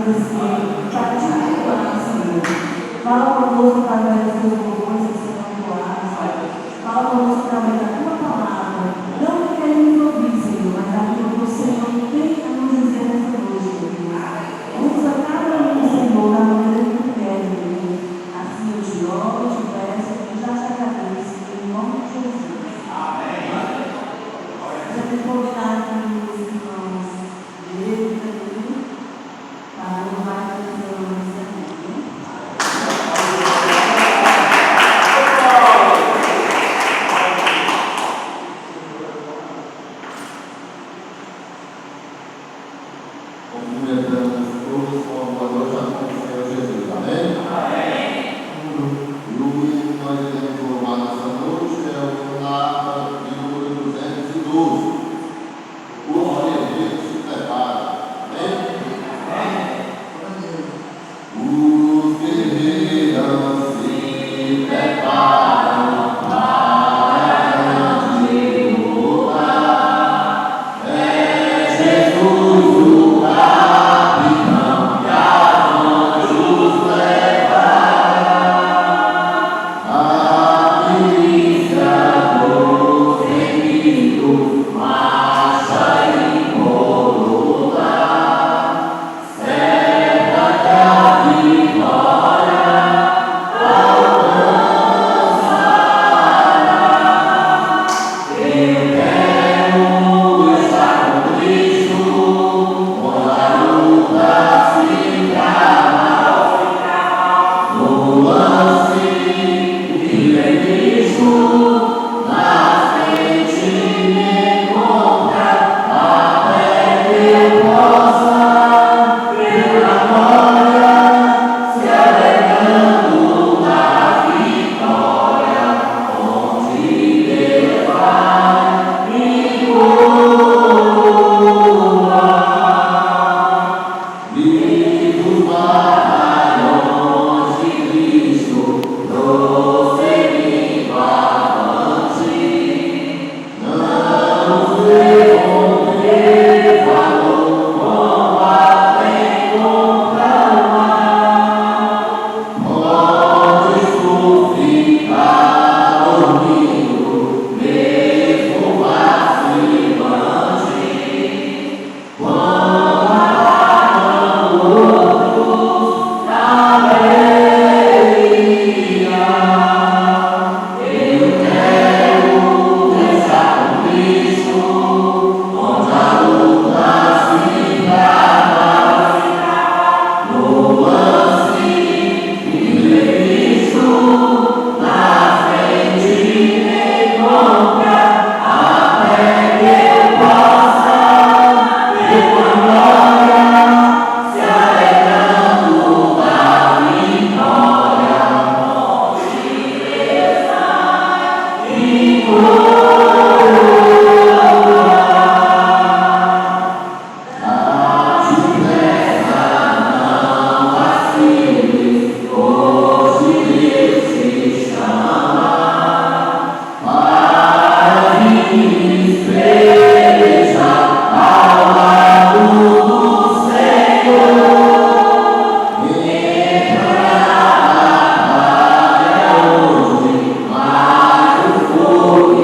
você participar, Senhor. Fala conosco através dos teus louvores que serão entoados. Fala conosco através da tua palavra. Não que queremos ouvir, Senhor, mas aquilo que o Senhor tem a nos dizer nessa noite, Deus. Usa cada um, Senhor, da maneira que tu queres, Deus. Assim eu te oro, eu te peço, eu já te agradeço, em nome de Jesus. Amém. Já tem combinado com os irmãos dele, para louvar a Deus pelo nome do Senhor. Cumprimentamos todos com a boa noite ao Senhor Jesus. Amém? Amém. E o hino que nós iremos louvar nessa noite é o hino de número 212. O guerreiro se prepara. Amém? Amém. Os guerreiros se preparam para a grande luta. É Jesus o capitão que avante os levará. A milícia dos inimigos marcha involuta. Certa que a vitória alcançará. Eu quero estar com Cristo, quando a luta se trava. No lance e em Cristo, na frente me encontra, até que eu possa ver a glória, se alegrando na vitória, onde Deus vai me coroar. Livros batalhões de Cristo, prosseguindo avante. Não sei onde falou, combatem contra o mal. Podes tu ficar dormindo, mesmo vacilante. Quando atacam outros na alegria, eu quero estar com Cristo, onde a luta se trava. No lance e em Cristo, na frente me encontra, até que eu possa ver com a glória, se alegrando da vitória, onde Deus vai me coroar. Trate depressa, não vaciles, hoje Deus te chama para ministrar ao lado do Senhor. Entra na batalha hoje, mas o fogo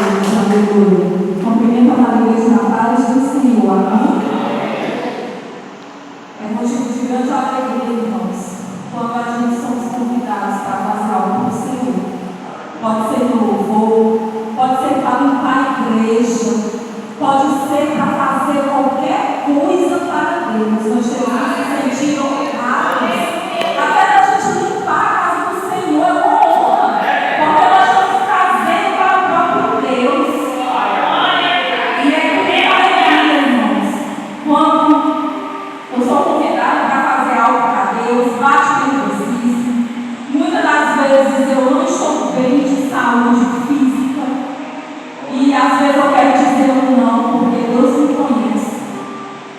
Deus, aleluia. Cumprimento a igreja na paz do Senhor, amém? É motivo de grande alegria, irmãos, quando a gente somos convidados para fazer algo para o Senhor. Pode ser no louvor, pode ser para limpar a igreja, pode ser para fazer qualquer coisa para Deus. Nós temos que se sentir honrados. Até a gente limpar a casa do Senhor é uma honra, porque nós estamos trazendo para o próprio Deus. E é muito alegria, irmãos, quando eu sou convidada para fazer algo para Deus, bate o nervosismo. Muitas das vezes eu não estou bem de saúde física. E às vezes eu quero dizer um não, porque Deus me conhece.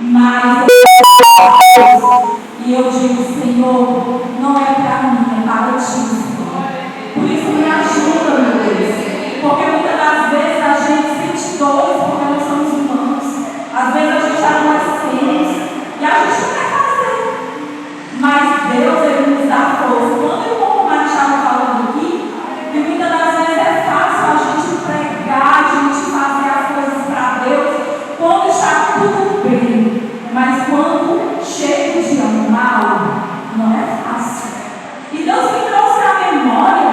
Mas eu digo, Senhor, não é para mim, é para ti, Senhor. Por isso me ajuda, meu Deus. Porque muitas das vezes a gente sente dores porque nós somos humanos. Às vezes a gente adoecemos e a gente não quer fazer. Mas Deus, Ele nos dá força. Quando eu vou marchar falando aqui, e muitas das vezes é fácil a gente pregar, a gente fazer as coisas para Deus, quando está tudo bem. Mas quando chega o dia mal, não é fácil. E Deus me trouxe a memória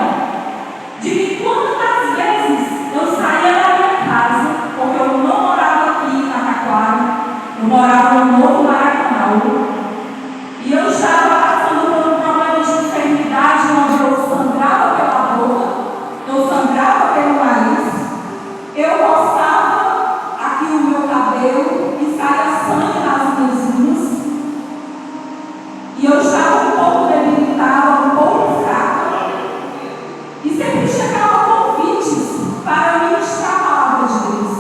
de que quantas vezes eu saía da minha casa, porque eu não morava aqui na Taquara, eu morava no Novo Maracanã, e eu estava passando por um problema de enfermidade, onde eu sangrava pela boca, eu sangrava pelo nariz, eu roçava aqui o meu cabelo e saía sangue nas minhas unhas, e eu estava um pouco debilitada, um pouco fraca, e sempre chegava convites para ministrar a palavra de Deus.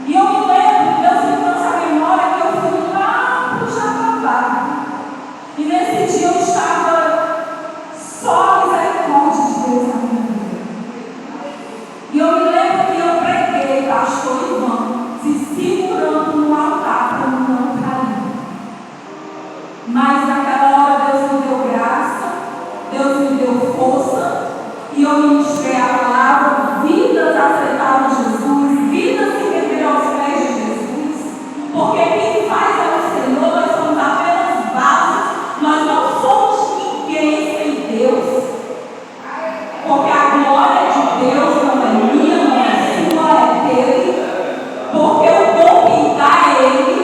E eu me lembro, Deus me trouxe a memória que eu fui lá para o Jacobá. E nesse dia eu estava só a misericórdia de Deus na minha vida. E eu me lembro que eu preguei, pastor Ivan, se segurando no altar para não cair. Mas naquela hora Deus me deu graça, Deus me deu força, e eu ministrei a palavra, vidas aceitaram Jesus, vidas se renderam aos pés de Jesus, porque quem faz é o Senhor, nós somos apenas vasos, nós não somos ninguém sem Deus, porque a glória de Deus não é minha, não é sua, é dele, porque o dom que dá é ele,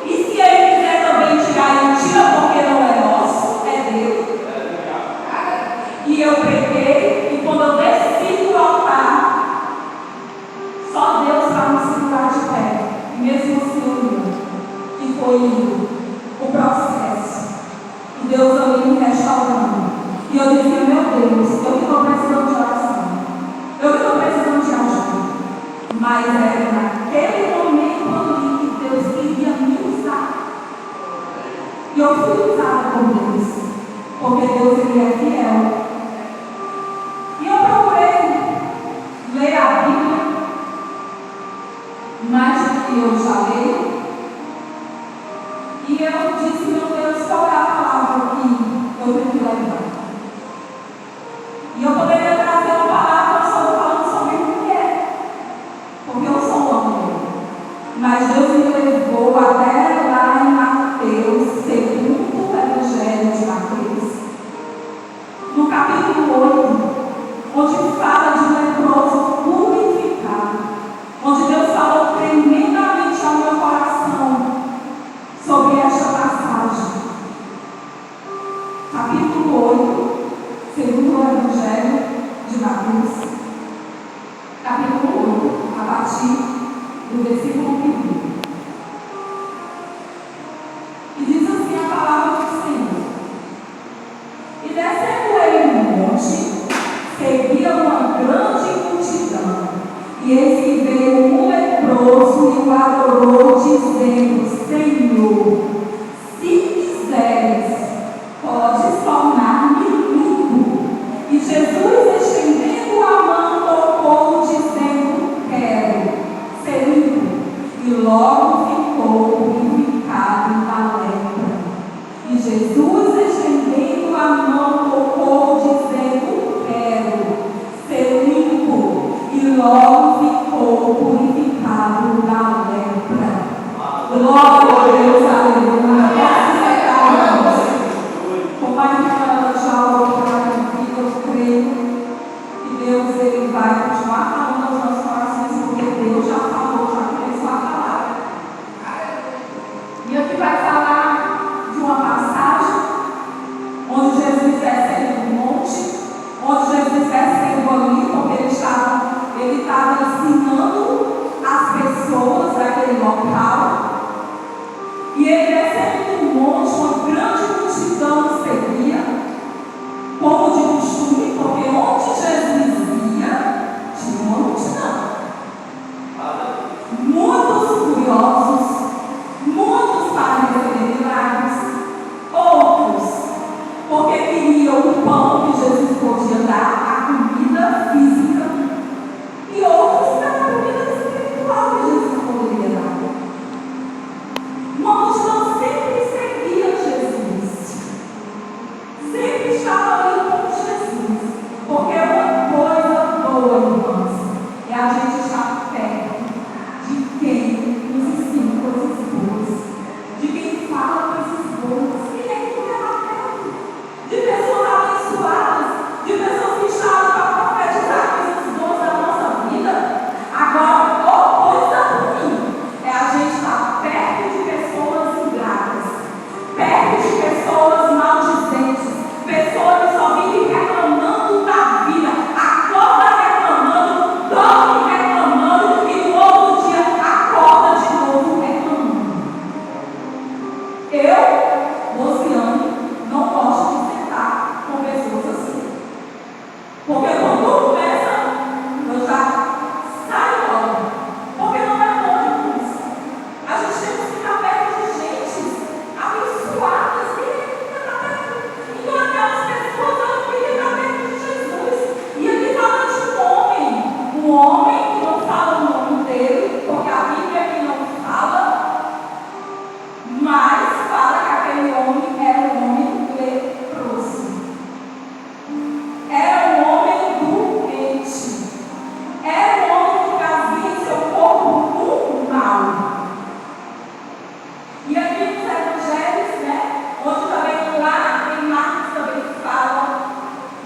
e se ele quiser também tirar, ele tira, porque não é nosso, é dele. E eu preguei, e quando eu desci do altar, só Deus para me segurar de pé, e mesmo assim eu ia, e foi o processo, e Deus ali me restaurando, e eu dizia, meu Deus, eu que estou precisando de oração, eu que estou precisando de ajuda, mas era naquele momento ali que Deus queria me usar, e eu fui usada por Deus, porque Deus ele é fiel. E eu procurei ler a Bíblia, mais do que eu já leio, e eu disse, meu Deus, qual é a palavra que eu tenho que levar? E eu poderia trazer uma palavra só falando sobre mulher, porque eu sou uma mulher. Mas Deus me levou até lá em Mateus, segundo o Evangelho de Mateus, no capítulo 8, onde fala de um leproso purificado, onde Deus falou tremendamente ao meu coração sobre esta passagem. Capítulo 8, segundo o Evangelho de Mateus, capítulo 8, a partir do versículo 1. E diz assim a palavra do Senhor: E descendo ele no monte, seguia uma grande multidão, e eis que veio um leproso e o adorou, dizendo: Senhor, se quiseres, podes tornar-me limpo. E Jesus, estendendo a mão, tocou, dizendo: Quero ser limpo. E logo ficou purificado da lepra. E Jesus, estendendo a mão, tocou, dizendo: Quero ser limpo. E logo logo ficou purificado da lepra. Glória a Deus, aleluia. Posso pegar, irmãos? Com mais uma aula para eu creio que Deus ele vai continuar falando aos nossos corações, porque Deus já falou, já começou a falar. E aqui vai falar de uma passagem onde Jesus desce no monte, onde Jesus desce ali, porque ele estava ensinando as pessoas daquele local. E ele descendo no monte, uma grande multidão seguia, como de costume, porque onde Jesus ia, tinha uma multidão. Muitos curiosos, muitos para receber milagres, outros porque queriam o pão que Jesus podia dar, a comida física, e outros pela comida espiritual que Jesus poderia dar. Uma multidão sempre seguia Jesus, sempre estava ali com Jesus, porque uma coisa boa, irmãos, é a gente estar perto de quem nos ensina coisas boas, de quem fala coisas boas, e nem que lá perto, de pessoas abençoadas, de pessoas que estavam para profetizar coisas boas da nossa vida. Agora, coisa ruim é a gente estar perto de pessoas ingratas, perto de pessoas maldizentes, pessoas que só vivem reclamando da vida, acorda reclamando, dorme reclamando e no outro dia acorda de novo reclamando. Eu, Luciane, não gosto de sentar com pessoas assim, porque quando começa, eu já saio logo, porque não é bom demais. A gente tem que ficar perto de gente abençoadas, que fica na perto. Então aquelas pessoas não queriam estar perto de Jesus. E ele fala de um homem que não fala o nome dele, porque a Bíblia aqui não fala, mas fala que aquele homem era um homem leproso. Era um homem doente. Era um homem que trazia em seu corpo um mal. E aqui nos evangelhos, né, onde também lá em Marcos também fala,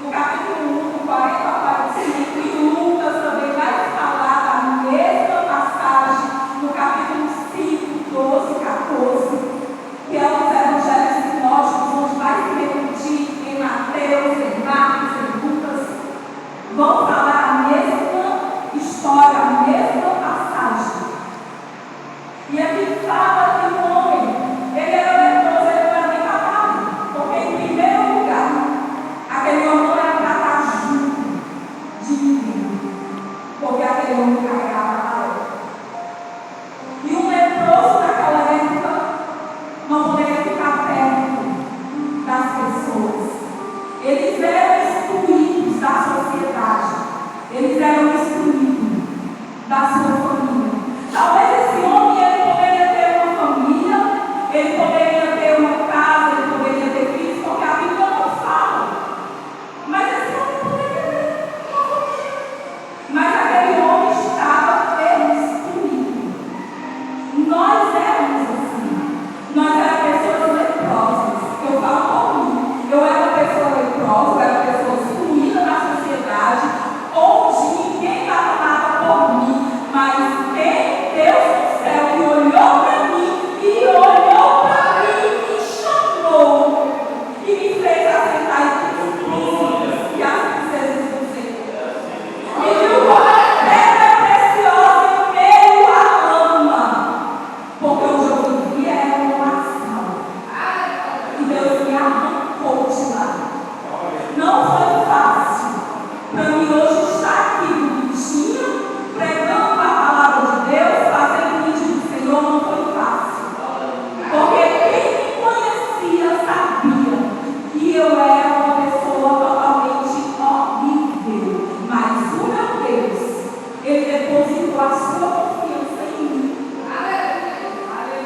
no capítulo 1, do 40 ao 45, e Lucas também vai falar da mesma passagem, no capítulo 5, 12, 14, que é os evangelhos sinóticos, onde vai se repetir em Mateus, em Marcos, em Lucas, vão falar a mesma história, a mesma passagem. E aqui fala que o homem, ele era leproso, ele não era nem tratado, porque em primeiro lugar, aquele homem não era tratado junto de ninguém, porque aquele homem carregava a lepra. E um leproso naquela época não poderia ficar perto das pessoas. Eles eram excluídos da sociedade, eles eram excluídos da sua família. Talvez esse homem ele poderia ter uma família, ele poderia ter uma casa, ele poderia ter filhos, porque a Bíblia não fala. Mas esse homem poderia ter uma família. Mas aquele homem estava excluído. Nós éramos assim. Nós éramos pessoas leprosas. Eu falo por mim. Eu era uma pessoa leprosa, eu era uma pessoa excluída da sociedade, onde ninguém dava nada por mim, mas tem Deus no céu que olhou para mim e olhou para mim e me chamou e me fez assentar entre os príncipes e as princesas do Senhor. Me viu como a pedra preciosa em meio à lama, porque onde eu vivia era uma nação. E Deus me arrancou de lá. Não foi fácil para mim hoje estar aqui bonitinha, pregando a palavra de Deus, fazendo o vídeo do Senhor, não foi fácil. Porque quem me conhecia sabia que eu era uma pessoa totalmente horrível. Mas o meu Deus, Ele depositou a sua confiança em mim.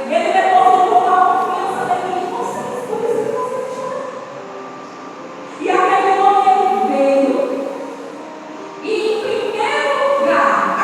Ele depositou a confiança em mim em vocês, por isso que vocês choram. E aquele homem ele veio e, em primeiro lugar,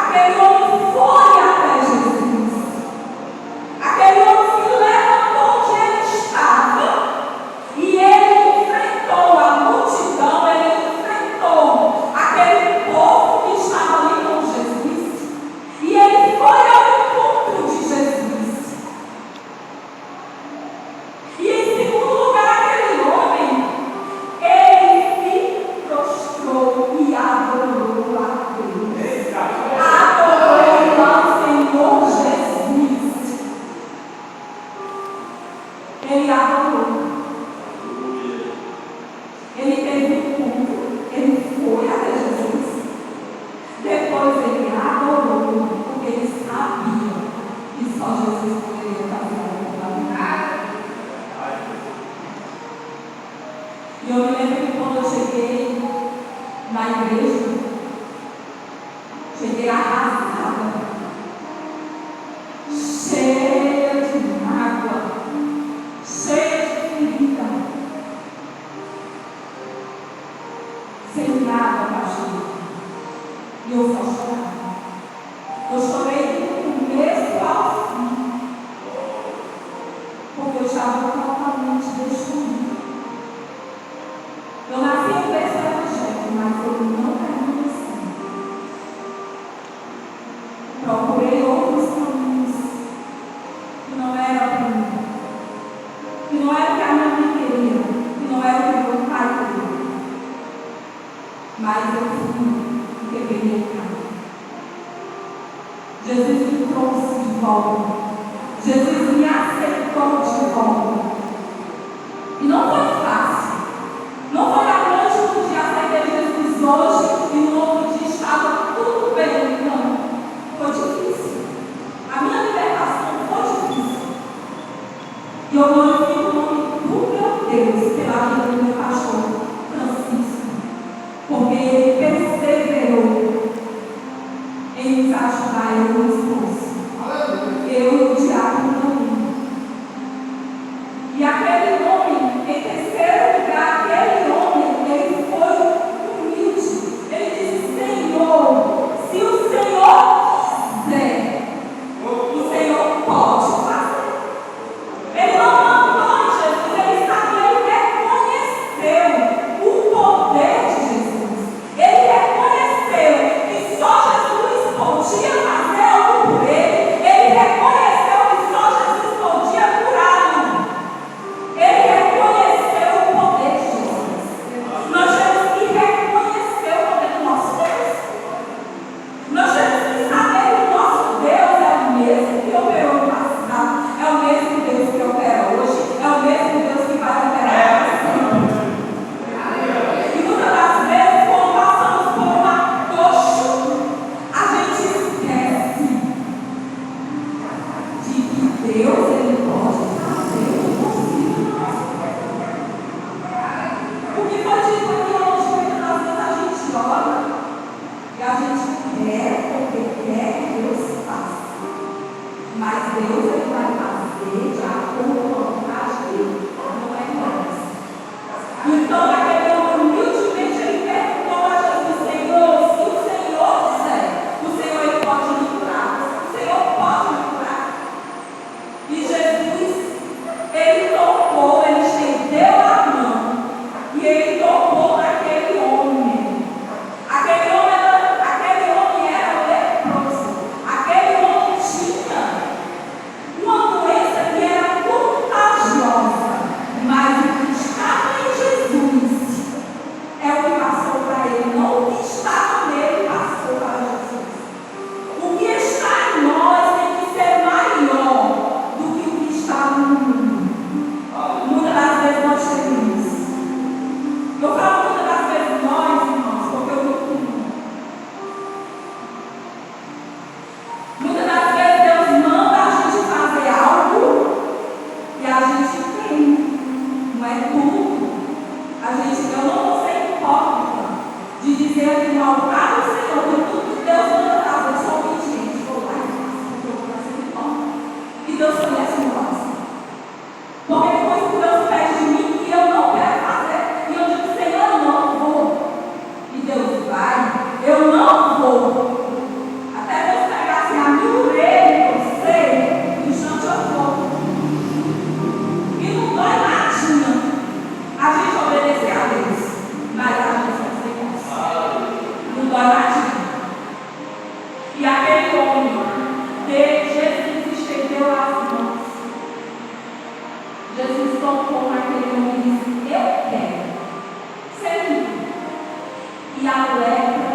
lembro que quando eu cheguei na igreja, cheguei arrasada, cheia de mágoa, cheia de ferida, sem nada para chorar. E eu só chorava. Eu chorei do começo ao fim, porque eu estava totalmente destruída. Eu nasci em berço evangélico, mas eu não caí assim. Procurei outros caminhos que não eram para mim, que não era o que a minha mãe queria, que não era o que o meu pai queria. Mas eu fui e peguei o caminho. Jesus me trouxe de volta. Jesus me aceitou de volta. E não foi fácil. Não foi a noite que um dia aceitei Jesus hoje e no outro dia estava tudo bem. Não. Foi difícil. A minha libertação foi difícil. E eu glorifico o nome do meu Deus pela vida do meu pastor Francisco. Porque ele perseverou em nos ajudar, eu e o esposo. Eu e o diabo também. E aquele homem, em terceiro lugar, aquele homem, ele foi humilde. Ele disse: Senhor, se o Senhor quiser, o Senhor pode fazer. Ele não mandou em Jesus, ele sabia, ele reconheceu o poder de Jesus. Ele reconheceu que só Jesus podia fazer algo por ele. Ele reconheceu que só Jesus podia curá-lo. Ele reconheceu o poder de Jesus. Nós temos que reconhecer o poder do nosso Deus. Nós temos que saber que o nosso Deus é o mesmo que operou no passado, é o mesmo Deus que opera hoje, é o mesmo Deus que vai operar sempre. E muitas das vezes, quando passamos por um atocho, a gente esquece de que Deus, ele pode fazer o possível no nosso vida. O que foi dito aqui hoje, muitas das vezes a gente ora e a gente quer, porque quer que Deus faça. Mas Deus, ele vai fazer de acordo com a vontade dele, não é nossa. Então, aquele homem humildemente, ele perguntou a Jesus: Senhor, se o Senhor quiser, o Senhor, ele pode me curar. O Senhor pode me curar. E Jesus, ele tocou, ele estendeu a mão e ele tocou naquele homem. Aquele homem era leproso. Aquele homem tinha uma doença que era contagiosa, mas o que estava em Jesus é o que passou para ele, não o que estava nele passou para Jesus. O que está em nós tem que ser maior do que o que está no mundo. Muitas das vezes nós temos isso. Eu falo muitas das vezes nós, irmãos, porque eu não tenho. Muitas das vezes Deus manda a gente fazer algo e a gente tem. Não é tudo. Eu não vou ser hipócrita de dizer aqui no altar do Senhor que tudo que Deus manda fazer, eu sou obediente. Vou lá e faço, porque eu vou fazer hipócrita. E Deus conhece o nosso. Porque depois que Deus pede de mim e eu não quero fazer, e eu digo: Senhor, eu não vou. E Deus vai, eu não vou. Até Deus pegar assim a minha orelha em você, no instante eu vou. E não dói nadinha a gente obedecer a Deus, mas a gente não tem isso. Não dói nadinha. E aquele homem, Jesus estendeu as mãos. Jesus tocou naquele homem e disse: Eu quero ser livre. E a lepra,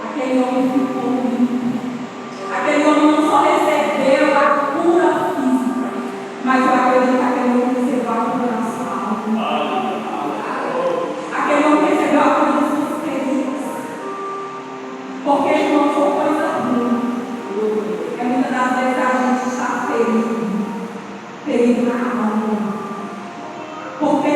aquele homem ficou limpo. Aquele homem não só recebeu a cura física, mas eu acredito que aquele homem recebeu a cura na sua alma. Aquele homem recebeu a cura das suas feridas. Porque ele não foi coisa ruim. É muitas das vezes a gente está ferido na alma. Porque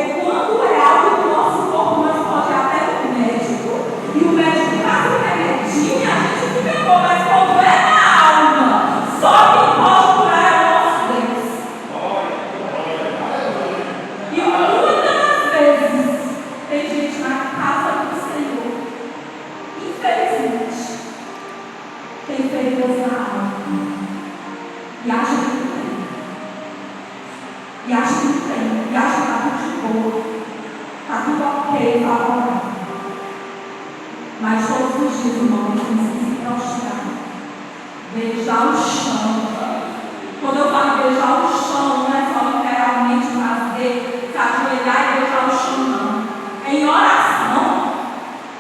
tem feridas na alma e acha que não tem. E acha que não tem. E acha que está tudo de boa. Está tudo ok, está bom. Mas todos os dias, irmão, precisa se prostrar. Beijar o chão. Quando eu falo beijar o chão, não é só literalmente fazer, se ajoelhar e beijar o chão, não. É em oração.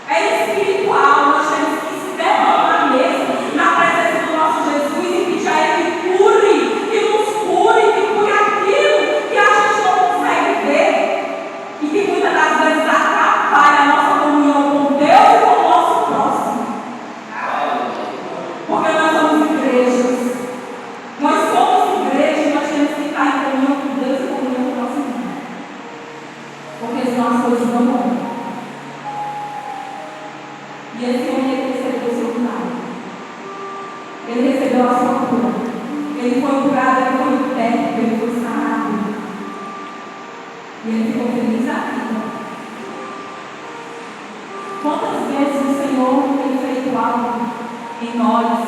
É espiritual. Nós temos que se derramar mesmo na presença do nosso Jesus e pedir a Ele que cure, que nos cure, que cure aquilo que a gente não consegue ver e que muitas das vezes atrapalha a nossa comunhão com Deus e com o nosso próximo. Porque nós somos igrejas. Nós somos igreja e nós temos que estar em comunhão com Deus e comunhão com o nosso irmão. Porque senão as coisas não vão. E esse homem, ele recebeu o seu milagre. Ele recebeu a sua cura. Ele foi curado, ele foi liberto, ele foi sarado. E ele ficou feliz da vida. Quantas vezes o Senhor tem feito algo em nós